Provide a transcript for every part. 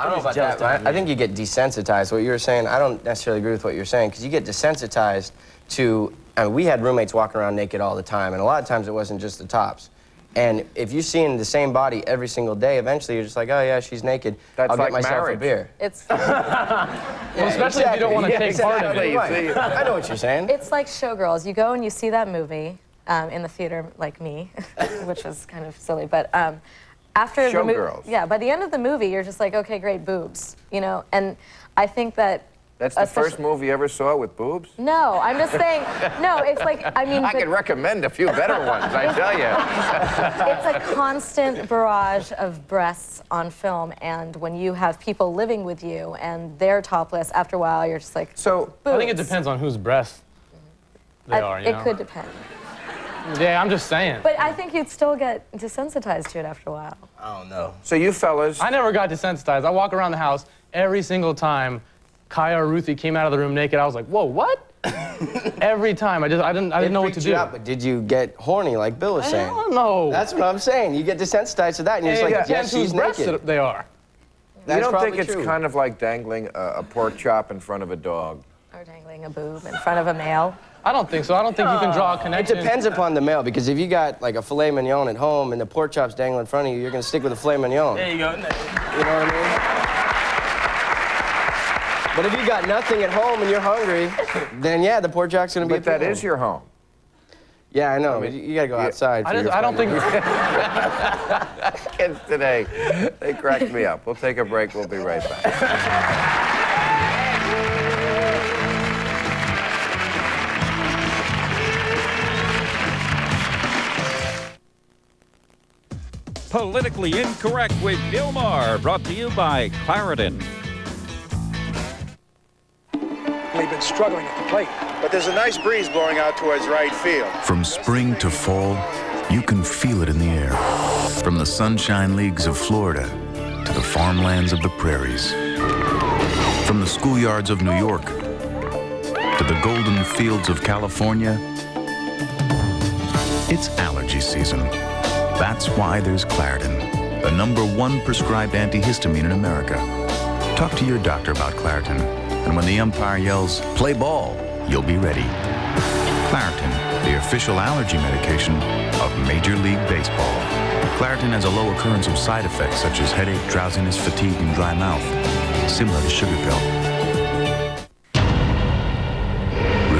I don't know about that, right? I think you get desensitized. What you were saying, I don't necessarily agree with what you're saying, because you get desensitized to, I mean, we had roommates walking around naked all the time, and a lot of times it wasn't just the tops. And if you're seeing the same body every single day, eventually you're just like, oh yeah, she's naked. That's I'll like get myself marriage. a beer. It's Well, especially if you don't want to take part in it. I know what you're saying. it's like Showgirls. You go and you see that movie in the theater, like me, which was kind of silly, but after the movie, Showgirls. yeah, by the end of the movie, you're just like, okay, great, boobs, you know. And I think that That's the first movie you ever saw with boobs? no, I'm just saying, no, it's like, I mean, I could recommend a few better ones, I tell you. it's a constant barrage of breasts on film, and when you have people living with you and they're topless, after a while you're just like, So, I think it boobs. depends on whose breasts they are, you know? It could depend. Yeah, I'm just saying. But I think you'd still get desensitized to it after a while. I don't know. so you fellas, I never got desensitized. I walk around the house every single time Kaya or Ruthie came out of the room naked. I was like, whoa, what? Every time. I didn't know what to do. But did you get horny, like Bill was I saying? don't know. That's what I'm saying. You get desensitized to that, and you're just It like, depends yes, she's whose breasts naked. they are. That's you don't probably think it's true. kind of like dangling a pork chop in front of a dog? Or dangling a boob in front of a male. I don't think so. I don't think you can draw a It connection. depends upon the male, because if you got like a filet mignon at home and the pork chop's dangling in front of you, you're gonna stick with the filet mignon. There you go. You know what I mean? But if you got nothing at home and you're hungry, then yeah, the pork chop's gonna be. But that appealing. is your home. Yeah, I know. But you gotta go outside. For your I don't think. Kids today, they crack me up. We'll take a break. We'll be right back. Politically Incorrect with Bill Maher, brought to you by Claritin. We've been struggling at the plate. But there's a nice breeze blowing out towards right field. From spring to fall, you can feel it in the air. From the sunshine leagues of Florida to the farmlands of the prairies. From the schoolyards of New York to the golden fields of California, it's allergy season. That's why there's Claritin, the #1 prescribed antihistamine in America. Talk to your doctor about Claritin, and when the umpire yells, "Play ball," you'll be ready. Claritin, the official allergy medication of Major League Baseball. Claritin has a low occurrence of side effects such as headache, drowsiness, fatigue, and dry mouth, similar to sugar pill.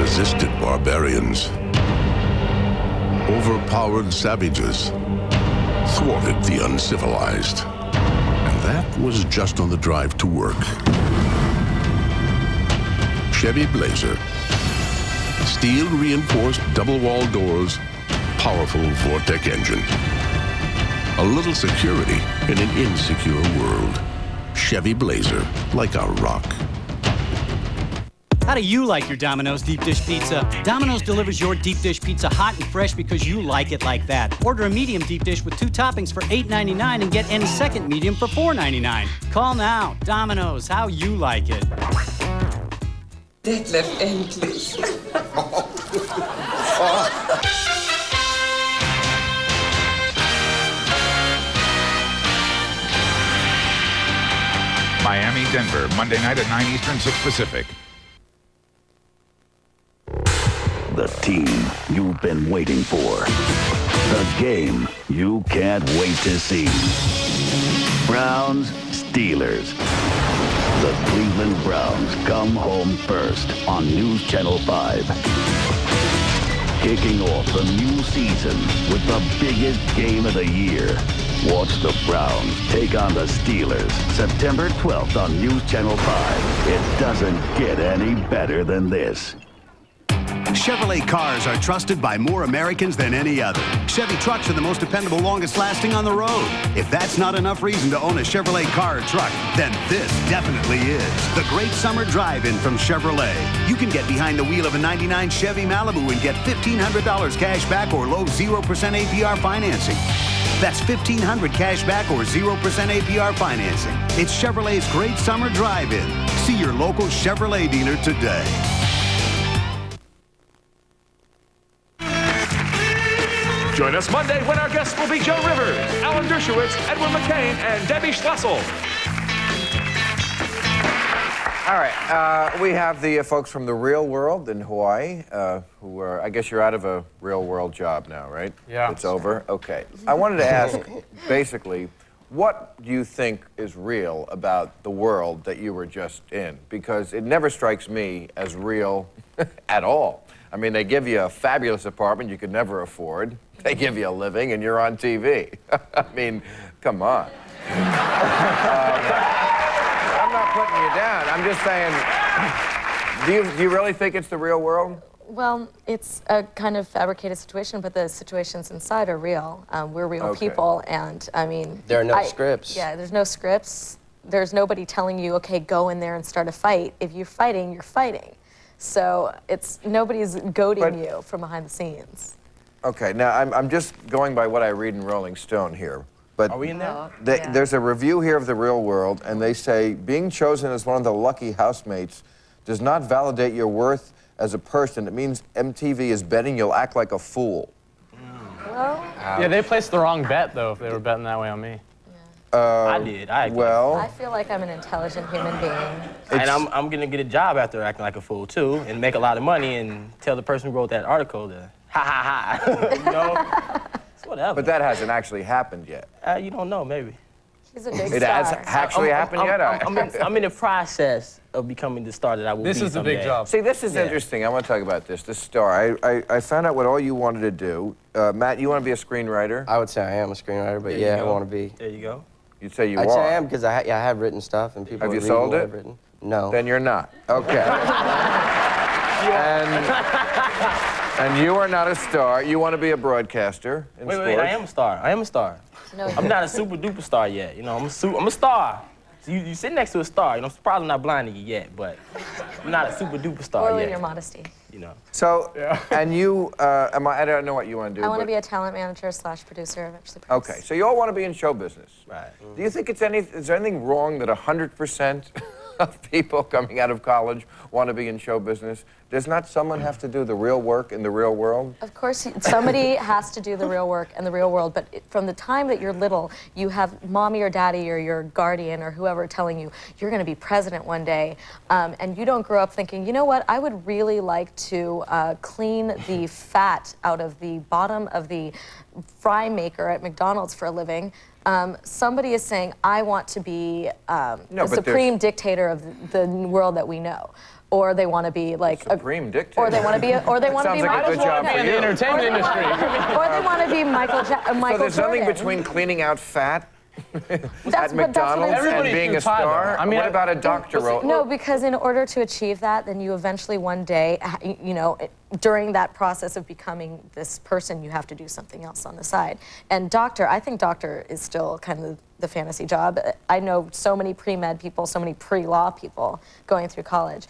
Resisted barbarians, overpowered savages, thwarted the uncivilized. And that was just on the drive to work. Chevy Blazer. Steel-reinforced double-wall doors, powerful Vortec engine. A little security in an insecure world. Chevy Blazer, like a rock. How do you like your Domino's deep dish pizza? Domino's delivers your deep dish pizza hot and fresh because you like it like that. Order a medium deep dish with 2 toppings for $8.99 and get any second medium for $4.99. Call now. Domino's, how you like it. Detlef, endlich. Miami, Denver, Monday night at 9 Eastern, 6 Pacific. The team you've been waiting for. The game you can't wait to see. Browns, Steelers. The Cleveland Browns come home first on News Channel 5. Kicking off the new season with the biggest game of the year. Watch the Browns take on the Steelers September 12th on News Channel 5. It doesn't get any better than this. Chevrolet cars are trusted by more Americans than any other. Chevy trucks are the most dependable, longest lasting on the road. If that's not enough reason to own a Chevrolet car or truck, then this definitely is. The great summer drive-in from Chevrolet. You can get behind the wheel of a '99 Chevy Malibu and get $1,500 cash back or low 0% APR financing. That's $1,500 cash back or 0% APR financing. It's Chevrolet's great summer drive-in. See your local Chevrolet dealer today. Join us Monday when our guests will be Joe Rivers, Alan Dershowitz, Edwin McCain, and Debbie Schlessel. All right, we have the folks from the real world in Hawaii, who are, I guess you're out of a real world job now, right? Yeah. It's over? Okay. I wanted to ask, basically, what do you think is real about the world that you were just in? Because it never strikes me as real at all. I mean, they give you a fabulous apartment you could never afford. They give you a living, and you're on TV. I mean, come on. I'm not putting you down. I'm just saying, do you really think it's the real world? Well, it's a kind of fabricated situation, but the situations inside are real. We're real people, and I mean... There are no scripts. Yeah, there's no scripts. There's nobody telling you, okay, go in there and start a fight. If you're fighting, you're fighting. So nobody's goading you from behind the scenes. Okay, now I'm just going by what I read in Rolling Stone here. But are we in there? There's a review here of the real world, and they say, being chosen as one of the lucky housemates does not validate your worth as a person. It means MTV is betting you'll act like a fool. Well, yeah, they placed the wrong bet, though, if they were betting that way on me. I did. Well, I feel like I'm an intelligent human being. And I'm gonna get a job after acting like a fool too, and make a lot of money, and tell the person who wrote that article to ha ha ha. You know, it's whatever. but that hasn't actually happened yet. You don't know, maybe. He's a big It star. has actually happened yet? I'm in the process of becoming the star that I will be. This is the big job. See, this is interesting. I want to talk about this. The star. I found out what all you wanted to do. Matt, you want to be a screenwriter? I would say I am a screenwriter, but yeah, I want to be. There you go. You'd say you I'd are. say I am because I have written stuff and people Have you read sold what it? I've written. No. Then you're not. Okay. And you are not a star. You want to be a broadcaster in sports. Wait, I am a star. I am a star. No, I'm not a super duper star yet. You know, I'm a star. So you sit next to a star. You know, I'm surprised I'm not blind to you yet, but I'm not a super duper star Or yet. your modesty. You know. So, and you, I don't know what you want to do. I want to but- be a talent manager / producer, eventually. Okay, so you all want to be in show business. Right. Do you think is there anything wrong that 100% of people coming out of college want to be in show business? Does not someone have to do the real work in the real world? Of course, somebody has to do the real work in the real world, but from the time that you're little, you have mommy or daddy or your guardian or whoever telling you, you're going to be president one day, and you don't grow up thinking, you know what, I would really like to clean the fat out of the bottom of the fry maker at McDonald's for a living. Somebody is saying, I want to be the supreme dictator of the world that we know. Or they want to be like supreme dictator. Or they want to be, or they want to be. Sounds like a good job for in you. the entertainment industry. Or they want to be Michael So there's Jordan. nothing between cleaning out fat That's at McDonald's and Everybody being a shoots high, star? though. I mean, what about a doctor role? No, because in order to achieve that, then you eventually one day, you know, during that process of becoming this person, you have to do something else on the side. And doctor, I think doctor is still kind of the fantasy job. I know so many pre-med people, so many pre-law people going through college.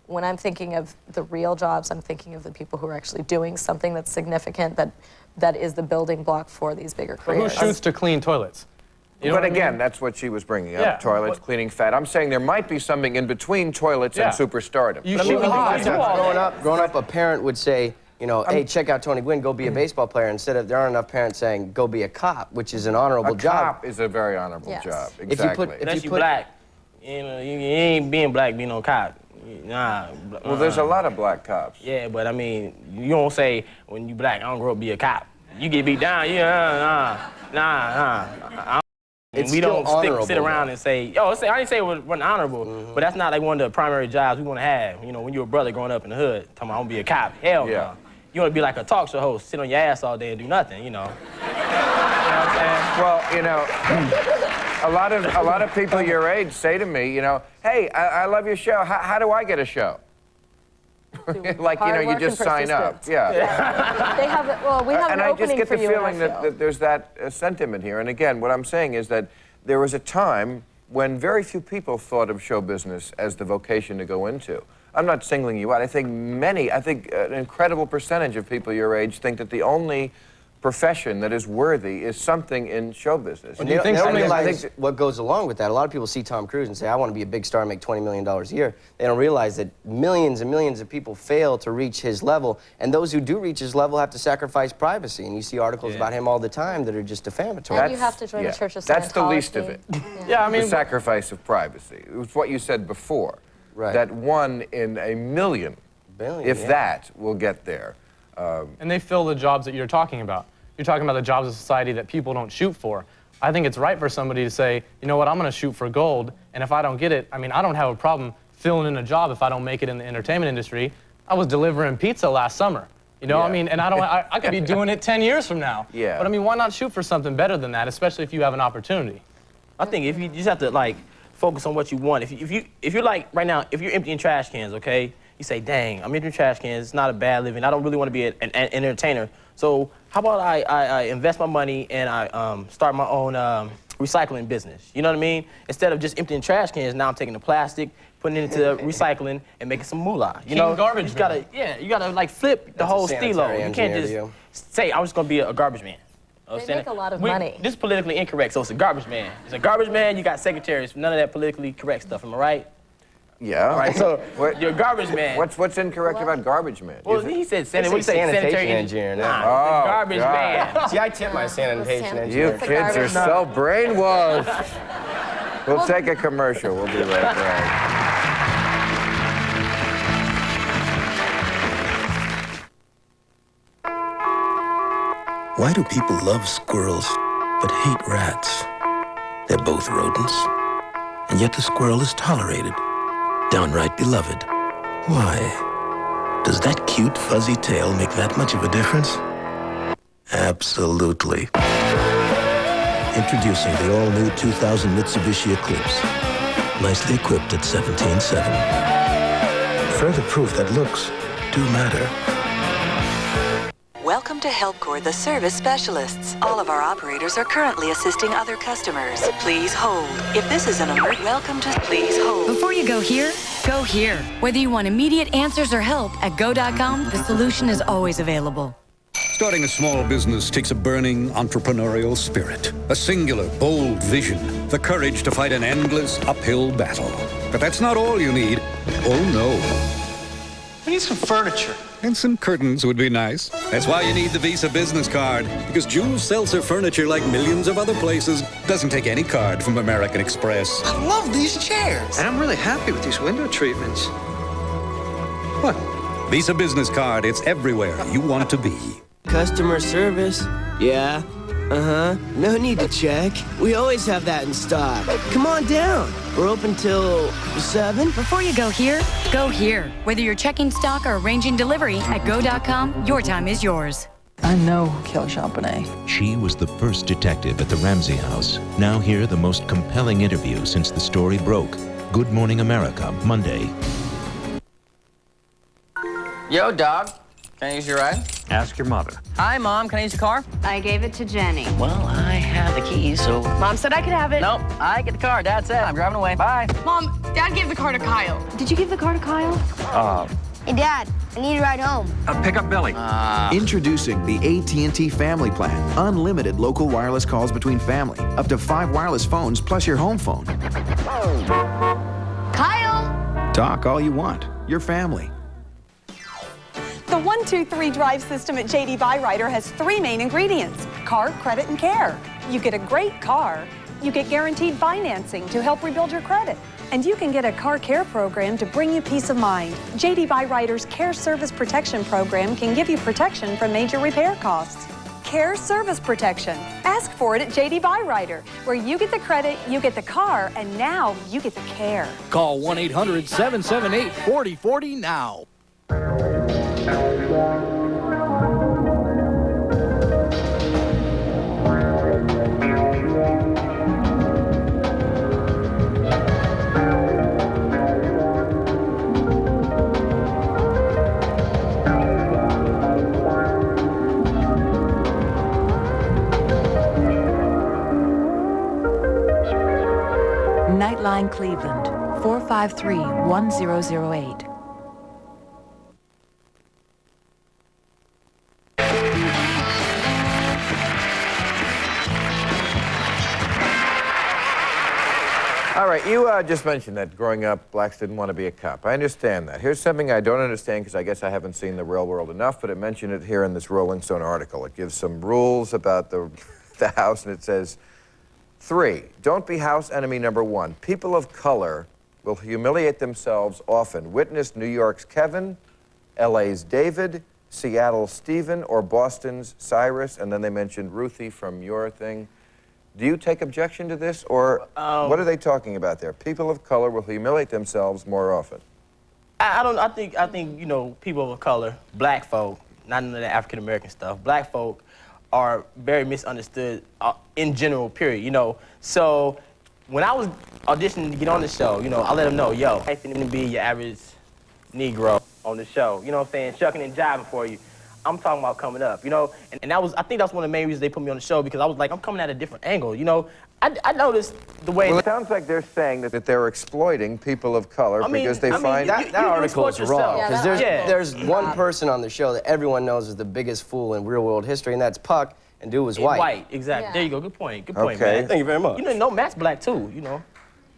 When I'm thinking of the real jobs, I'm thinking of the people who are actually doing something that's significant, that is the building block for these bigger Who careers. shoots to clean toilets? You know But what I again, mean? that's what she was bringing up, Yeah. toilets, cleaning fat. I'm saying there might be something in between toilets and superstardom. You I mean, shoot a lot of do all times that. growing up, a parent would say, you know, hey, check out Tony Gwynn, go be a baseball player, instead of, there aren't enough parents saying, go be a cop, which is an honorable A job. cop is a very honorable Yes. job, If you exactly. put- if you you put- black, you know, you ain't being black, being no cop. Nah. Well, there's a lot of black cops. Yeah, but I mean, you don't say when you black, I don't grow up to be a cop. You get beat down, nah. It's We don't still honorable, sit around and say, I didn't say it wasn't honorable, but that's not like one of the primary jobs we want to have. You know, when you're a brother growing up in the hood, talking about I'm gonna be a cop. Hell no. Yeah. You want to be like a talk show host, sit on your ass all day and do nothing, you know. You know what I'm saying? Well, you know, a lot of people your age say to me, you know, hey, I love your show. How do I get a show? Like, you know, you just sign up. Yeah. They have, well, we have And an I just opening get for the you in our feeling that field. there's that sentiment here. And again, what I'm saying is that there was a time when very few people thought of show business as the vocation to go into. I'm not singling you out. I think an incredible percentage of people your age think that the only profession that is worthy is something in show business. And they don't realize what goes along with that. A lot of people see Tom Cruise and say, I want to be a big star and make $20 million a year. They don't realize that millions and millions of people fail to reach his level, and those who do reach his level have to sacrifice privacy. And you see articles about him all the time that are just defamatory. And you have to join the Church of Scientology. That's the least of it. Yeah, I mean, the sacrifice of privacy. It was what you said before. Right. That 1 in a million, if that, will get there. And they fill the jobs that you're talking about. You're talking about the jobs of society that people don't shoot for. I think it's right for somebody to say, you know what, I'm going to shoot for gold, and if I don't get it, I mean, I don't have a problem filling in a job if I don't make it in the entertainment industry. I was delivering pizza last summer, you know? I mean, and I could be doing it 10 years from now. Yeah. But I mean, why not shoot for something better than that, especially if you have an opportunity? I think if you just have to, like, focus on what you want. If you're like, right now, if you're emptying trash cans, okay? You say, dang, I'm emptying trash cans, it's not a bad living. I don't really want to be an entertainer. So how about I invest my money and I start my own recycling business? You know what I mean? Instead of just emptying trash cans, now I'm taking the plastic, putting it into recycling, and making some moolah. You know, garbage. You gotta like flip the whole stilo. You can't just say I'm just gonna be a garbage man. They make a lot of money. This is politically incorrect, so it's a garbage man. It's a garbage man. You got secretaries. None of that politically correct stuff. Am I right? Yeah. All right, so you're a garbage man. What's incorrect about garbage man? Well, he said sanitary engineer now. Nah, garbage man. See, I tip my sanitation engineer. You kids are so brainwashed. We'll take a commercial. We'll be right back. Why do people love squirrels but hate rats? They're both rodents, and yet the squirrel is tolerated, downright beloved. Why? Does that cute fuzzy tail make that much of a difference? Absolutely. Introducing the all-new 2000 Mitsubishi Eclipse, nicely equipped at 17.7. Further proof that looks do matter. Welcome to HelpCore, the service specialists. All of our operators are currently assisting other customers. Please hold. If this is an alert, welcome to please hold. Before you go here, go here. Whether you want immediate answers or help, at go.com, the solution is always available. Starting a small business takes a burning entrepreneurial spirit, a singular, bold vision, the courage to fight an endless uphill battle. But that's not all you need. Oh, no. We need some furniture. And some curtains would be nice. That's why you need the Visa business card. Because Jules sells her furniture like millions of other places. Doesn't take any card from American Express. I love these chairs. And I'm really happy with these window treatments. What? Visa business card. It's everywhere you want to be. Customer service? Yeah. No need to check. We always have that in stock. Come on down. We're open till 7. Before you go here, go here. Whether you're checking stock or arranging delivery, at go.com, your time is yours. I know Kelly Champagne. She was the first detective at the Ramsey House. Now hear the most compelling interview since the story broke. Good Morning America, Monday. Yo, dog. Can I use your ride? Ask your mother. Hi, Mom. Can I use the car? I gave it to Jenny. Well, I have the keys, so... Mom said I could have it. Nope, I get the car. Dad said I'm driving away. Bye. Mom, Dad gave the car to Kyle. Did you give the car to Kyle? Hey, Dad, I need a ride home. Pick up Billy. Introducing the AT&T Family Plan. Unlimited local wireless calls between family. Up to 5 wireless phones plus your home phone. Kyle! Talk all you want. Your family. The 1-2-3 drive system at JD Byrider has 3 main ingredients: car, credit, and care. You get a great car, you get guaranteed financing to help rebuild your credit, and you can get a car care program to bring you peace of mind. JD Byrider's Care Service Protection Program can give you protection from major repair costs. Care Service Protection. Ask for it at JD Byrider, where you get the credit, you get the car, and now you get the care. Call 1-800-778-4040 now. Nightline Cleveland, 453-1008. All right, you just mentioned that growing up, blacks didn't want to be a cop. I understand that. Here's something I don't understand because I guess I haven't seen the real world enough, but it mentioned it here in this Rolling Stone article. It gives some rules about the house, and it says, 3, don't be house enemy number 1. People of color will humiliate themselves often. Witness New York's Kevin, LA's David, Seattle's Stephen, or Boston's Cyrus, and then they mentioned Ruthie from your thing. Do you take objection to this, or what are they talking about there? People of color will humiliate themselves more often. I think, you know, people of color, black folk, not none of the African American stuff, black folk are very misunderstood in general, period, you know. So when I was auditioning to get on the show, you know, I let them know, yo, I ain't finna be your average Negro on the show, you know what I'm saying, shucking and jiving for you. I'm talking about coming up, you know, and that was, I think that's one of the main reasons they put me on the show, because I was like, I'm coming at a different angle, you know. I noticed the way. Well, it sounds like they're saying that they're exploiting people of color because they find that article is wrong. Because there's one person on the show that everyone knows is the biggest fool in real world history, and that's Puck, and dude was white. White, exactly. Yeah. There you go. Good point. Good point, okay. man. Thank you very much. You know, Matt's black too, you know.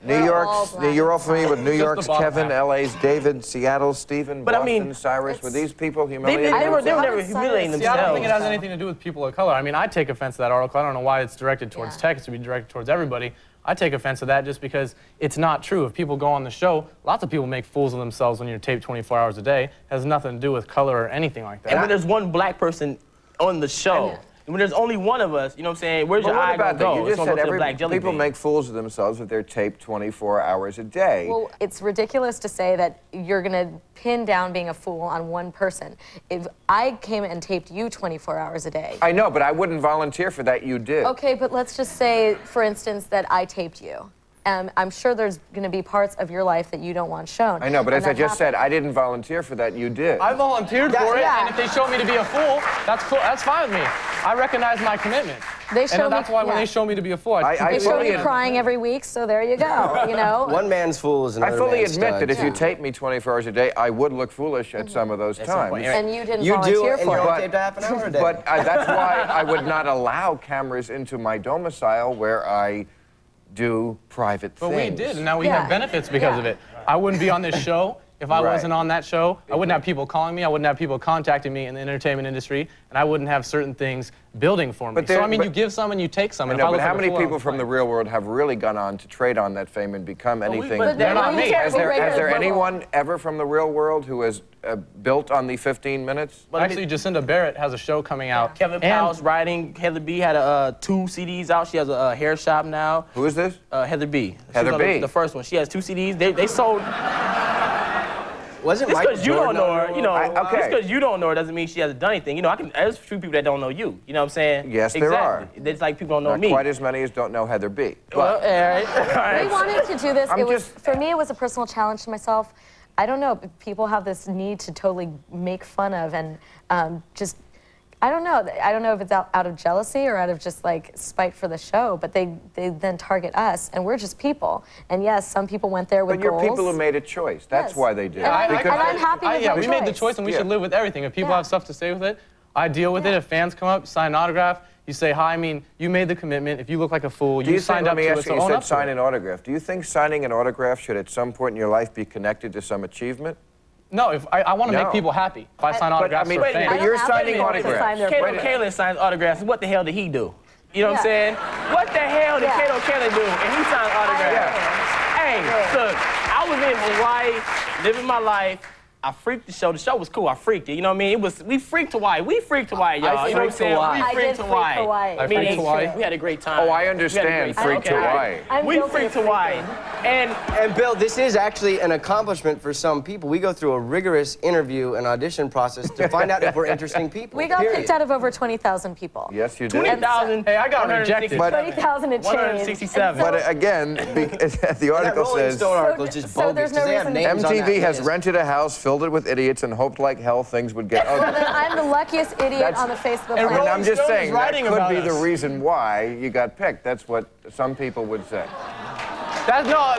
You're all familiar with New York's Kevin, LA's David, Seattle's Stephen, Boston's Cyrus. Were these people humiliating themselves? They were never humiliating themselves. I don't think it has anything to do with people of color. I mean, I take offense to that article. I don't know why it's directed towards Teck. It should be directed towards everybody. I take offense to that just because it's not true. If people go on the show, lots of people make fools of themselves when you're taped 24 hours a day. It has nothing to do with color or anything like that. And when there's one black person on the show, when there's only one of us, you know what I'm saying, where's your eye gonna go? You just said people make fools of themselves if they're taped 24 hours a day. Well, it's ridiculous to say that you're gonna pin down being a fool on one person. If I came and taped you 24 hours a day. I know, but I wouldn't volunteer for that. You did. Okay, but let's just say, for instance, that I taped you. I'm sure there's going to be parts of your life that you don't want shown. I know, but as I just said, I didn't volunteer for that. You did. I volunteered for it, and if they show me to be a fool, that's cool. That's fine with me. I recognize my commitment. They show and that's why when they show me to be a fool, they show me crying every week, so there you go. You know. One man's fool is another man's I fully man's admit stud. that if you tape me 24 hours a day, I would look foolish at some of those times. And you didn't volunteer for it. You only taped half an hour a day. But that's why I would not allow cameras into my domicile where I do private things. But we did, and now we have benefits because of it. I wouldn't be on this show if I wasn't on that show. I wouldn't have people calling me. I wouldn't have people contacting me in the entertainment industry, and I wouldn't have certain things building for me. So, I mean, you give some and you take some. I know, but how many people from the real world have really gone on to trade on that fame and become anything? But they're not me. Has there anyone ever from the real world who has built on the 15 minutes? Well, actually, Jacinda Barrett has a show coming out. Kevin Powell's writing. Heather B had 2 CDs out. She has a hair shop now. Who is this? Heather B. Heather B. The first one. She has 2 CDs. They sold. Wasn't just because you don't know her, you know, okay. just because you don't know her doesn't mean she hasn't done anything. You know, there's a few people that don't know you. You know what I'm saying? Yes, there are. It's like people don't know Not me. Quite as many as don't know Heather B. Well, all right. We wanted to do this. For me, it was a personal challenge to myself. I don't know, people have this need to totally make fun of and just, I don't know if it's out of jealousy or out of just like spite for the show, but they then target us, and we're just people. And yes, some people went there with goals. But you're people who made a choice. That's why they did. And I'm happy with yeah, my we made the choice, and we should live with everything. If people have stuff to say with it, I deal with it. If fans come up, sign an autograph, you say hi. I mean, you made the commitment. If you look like a fool, you signed up to it. So you said sign an autograph. Do you think signing an autograph should at some point in your life be connected to some achievement? No, if I want to make people happy. If I sign autographs for fans. But you're signing autographs. Kato signs autographs. What the hell did he do? You know what I'm saying? What the hell did Kato Kaelin do? And he signed autographs. Hey, look, I was in Hawaii, living my life. I freaked the show. The show was cool. I freaked it. You know what I mean? We freaked Hawaii. We freaked Hawaii, y'all. You know what I'm saying? We freaked Hawaii. I freaked Hawaii. We had a great time. Oh, I understand. Freaked Hawaii. We freaked Hawaii. And Bill, this is actually an accomplishment for some people. We go through a rigorous interview and audition process to find out if we're interesting people. We got picked out of over 20,000 people. Yes, you did. 20,000. Hey, I got rejected. 20,000 and change. 167. But again, the article says there's no reason. MTV has rented a house, filled it with idiots, and hoped like hell things would get ugly. I'm the luckiest idiot on the face of the planet. I'm just saying that could be the reason why you got picked. That's what some people would say. That's no.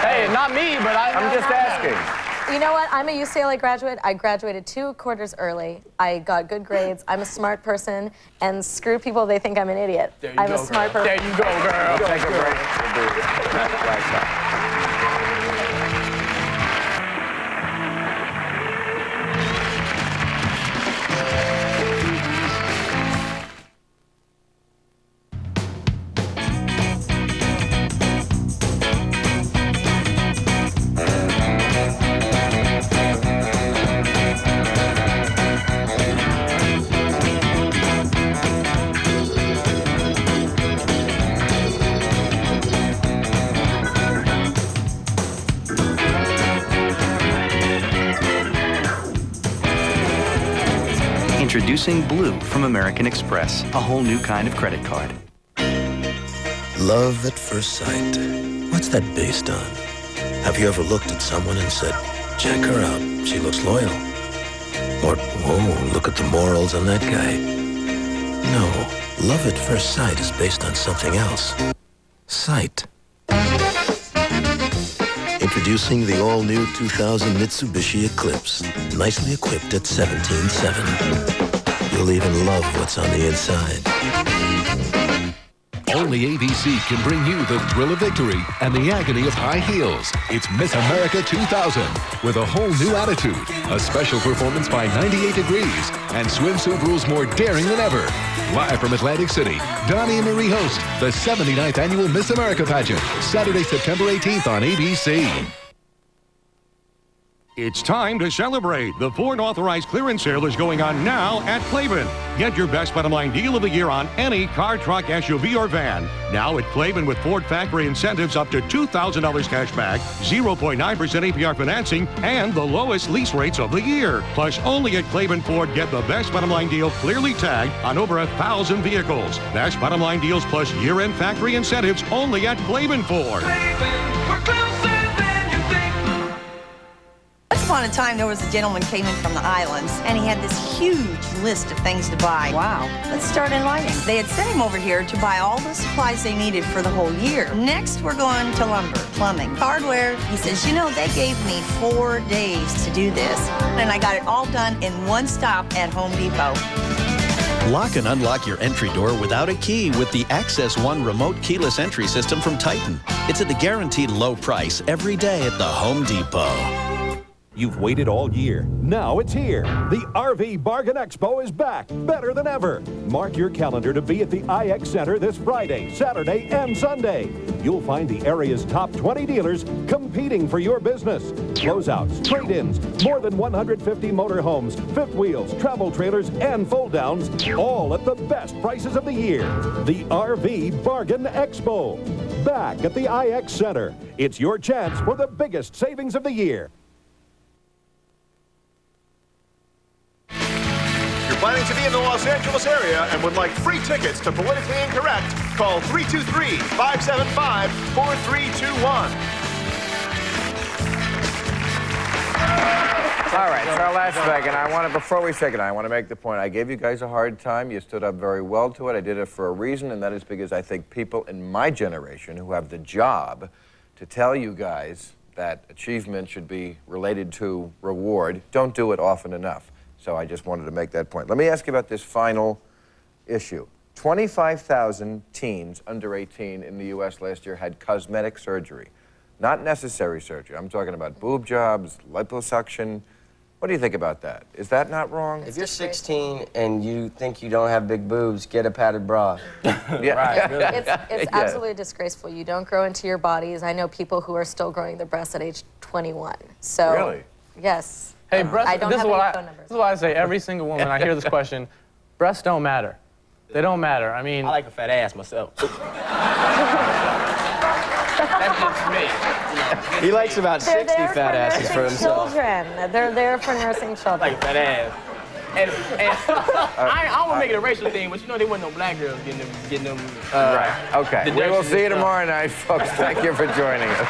Hey, not me, but I'm just asking. You know what? I'm a UCLA graduate. I graduated 2 quarters early. I got good grades. I'm a smart person. And screw people, they think I'm an idiot. I'm a smart person. There you go, girl. Take a break. We'll be right back. Introducing Blue from American Express, a whole new kind of credit card. Love at first sight. What's that based on? Have you ever looked at someone and said, check her out, she looks loyal? Or, whoa, look at the morals on that guy. No, love at first sight is based on something else. Sight. Introducing the all-new 2000 Mitsubishi Eclipse, nicely equipped at 17.7. You'll even love what's on the inside. Only ABC can bring you the thrill of victory and the agony of high heels. It's Miss America 2000 with a whole new attitude, a special performance by 98 Degrees, and swimsuit rules more daring than ever. Live from Atlantic City, Donnie and Marie host the 79th Annual Miss America Pageant, Saturday, September 18th on ABC. It's time to celebrate. The Ford Authorized Clearance Sale is going on now at Clavin. Get your best bottom line deal of the year on any car, truck, SUV, or van. Now at Clavin with Ford factory incentives up to $2,000 cash back, 0.9% APR financing, and the lowest lease rates of the year. Plus, only at Clavin Ford get the best bottom line deal clearly tagged on over 1,000 vehicles. Best bottom line deals plus year-end factory incentives only at Clavin Ford. Once upon a time, there was a gentleman came in from the islands, and he had this huge list of things to buy. Wow. Let's start enlightening. They had sent him over here to buy all the supplies they needed for the whole year. Next, we're going to lumber, plumbing, hardware. He says, you know, they gave me 4 days to do this, and I got it all done in one stop at Home Depot. Lock and unlock your entry door without a key with the Access One remote keyless entry system from Titan. It's at the guaranteed low price every day at the Home Depot. You've waited all year. Now it's here. The RV Bargain Expo is back, better than ever. Mark your calendar to be at the IX Center this Friday, Saturday, and Sunday. You'll find the area's top 20 dealers competing for your business. Closeouts, trade-ins, more than 150 motorhomes, fifth wheels, travel trailers, and fold-downs, all at the best prices of the year. The RV Bargain Expo. Back at the IX Center. It's your chance for the biggest savings of the year. Planning to be in the Los Angeles area and would like free tickets to Politically Incorrect, call 323-575-4321. All right, it's our last segment. Before we say goodnight, I want to make the point. I gave you guys a hard time. You stood up very well to it. I did it for a reason, and that is because I think people in my generation who have the job to tell you guys that achievement should be related to reward don't do it often enough. So I just wanted to make that point. Let me ask you about this final issue. 25,000 teens under 18 in the U.S. last year had cosmetic surgery. Not necessary surgery. I'm talking about boob jobs, liposuction. What do you think about that? Is that not wrong? If you're 16 and you think you don't have big boobs, get a padded bra. Yeah. Right. It's absolutely disgraceful. You don't grow into your bodies. I know people who are still growing their breasts at age 21. So, really? Yes. Hey, breasts, I don't have any phone numbers. This is why I say every single woman, I hear this question, breasts don't matter. They don't matter. I mean... I like a fat ass myself. That's just me. He likes about 60 fat asses for himself. Children. They're there for nursing children. Like a fat ass. And I don't want to make it a racial thing, but you know there wasn't no black girls getting them. Right. Okay. We will see you tomorrow night, folks. Thank you for joining us.